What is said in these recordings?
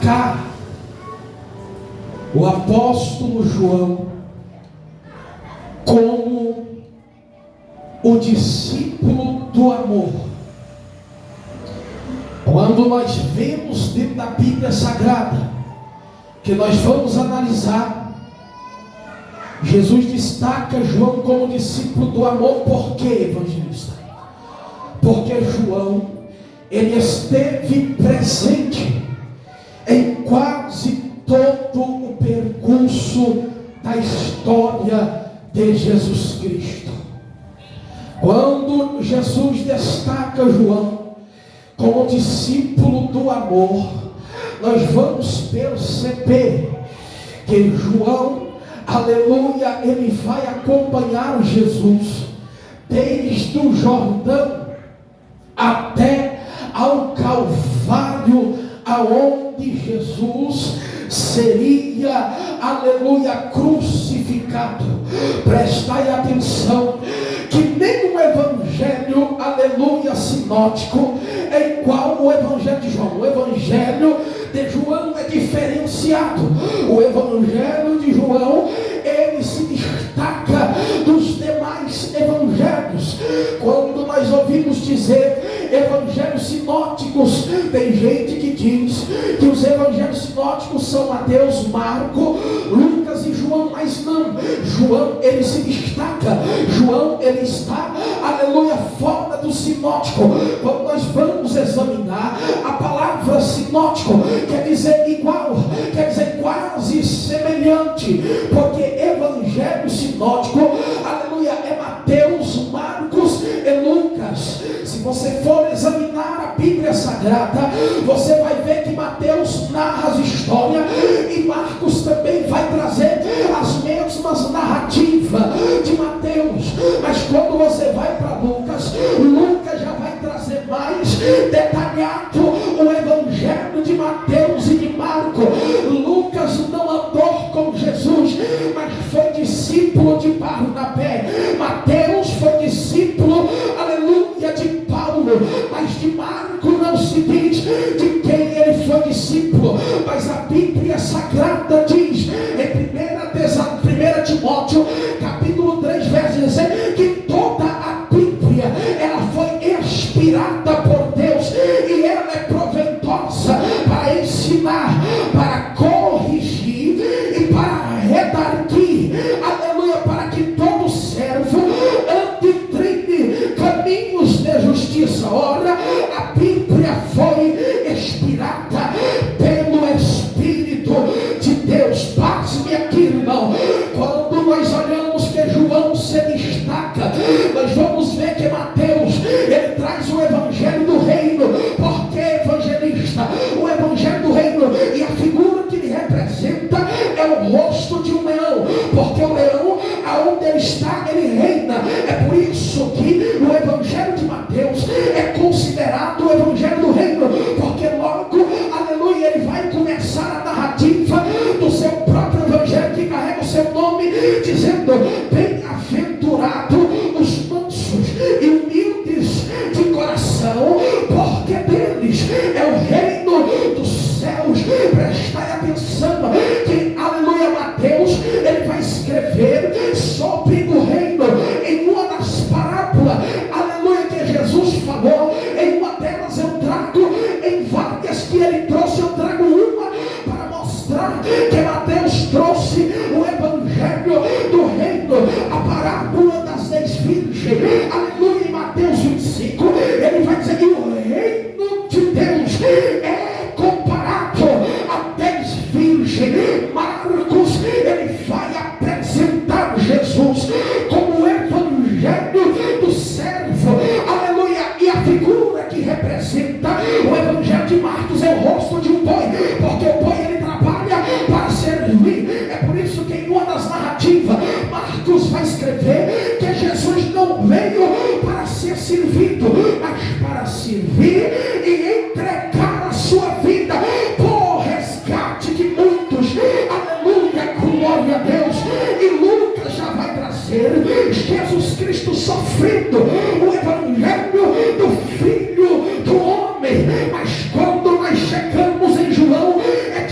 destacar o apóstolo João como o discípulo do amor. Quando nós vemos dentro da Bíblia Sagrada, que nós vamos analisar, Jesus destaca João como discípulo do amor. Por quê, evangelista? Porque João, ele esteve presente em quase todo o percurso da história de Jesus Cristo. Quando Jesus destaca João como discípulo do amor, nós vamos perceber que João, aleluia, ele vai acompanhar Jesus desde o Jordão até ao Calvário, aonde Jesus seria, aleluia, crucificado. Prestai atenção que nem o evangelho, aleluia, sinótico, é igual o evangelho de João. O evangelho de João é diferenciado. O evangelho de João, ele se destaca dos demais evangelhos. Quando nós ouvimos dizer evangelhos sinóticos, tem gente que diz que os evangelhos sinóticos são Mateus, Marcos, Lucas e João, mas não. João, ele se destaca. João, ele está, aleluia, fora do sinótico. Quando nós vamos examinar a palavra sinótico, quer dizer igual, quer dizer quase semelhante, porque evangelho sinótico, aleluia, é Mateus, Marcos e Lucas. Se você for examinar a Bíblia Sagrada, você vai ver que Mateus narra as histórias e Marcos também vai trazer as mesmas narrativas de Mateus. Mas quando você vai para Lucas, Lucas já vai trazer mais detalhado o evangelho de Mateus e de Marcos. Lucas não andou com Jesus, mas foi discípulo de Barnabé. Mateus foi discípulo, aleluia, de Paulo, mas de Marcos não se diz de quem ele foi discípulo. Mas a Bíblia Sagrada diz em 1 Timóteo capítulo 3, verso 16, que toda a Bíblia, ela foi inspirada por Deus e ela é proveitosa para ensinar, para corrigir e para redarguir, aleluia, para que todo servo ande e trilhe caminhos de justiça. Ora, a Bíblia foi inspirada pelo Espírito de Deus. Passe-me aqui, irmão. Quando nós olhamos que João se destaca, nós vamos ver que Mateus, ele traz o evangelho do reino. Por que, evangelista? O evangelho do reino, e a figura que ele representa é o rosto de um leão, porque o leão, aonde ele está, ele reina. É por isso que o evangelho de Mateus é considerado o evangelho do reino, porque logo, aleluia, ele vai começar a narrativa do seu próprio evangelho, que carrega o seu nome, dizendo: bem-aventurado os mansos e humildes de coração, porque deles é o reino dos céus. Prestai atenção que, aleluia, Mateus, ele vai escrever sobre o reino em uma das parábolas, aleluia, que Jesus falou. Em uma delas eu trago, em várias que ele trouxe, eu trago uma para mostrar que Mateus trouxe o evangelho do reino, a parábola das 10 virgens. Aleluia, em Mateus 25, ele vai dizer que o reino de Deus é comparado a 10 virgens. Marcos, ele vai apresentar Jesus como o evangelho do servo, aleluia, e a figura que representa o evangelho de Marcos é o rosto de um boi, porque o boi, ele trabalha para servir. É por isso que em uma das narrativas, Marcos vai escrever que Jesus não veio para ser servido, mas para servir e entregar a sua vida por resgate de muitos. Aleluia, glória a Deus. E Lucas já vai trazer Jesus Cristo sofrendo o evangelho do Filho do Homem. Mas quando nós chegamos em João, é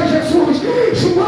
Jesus. João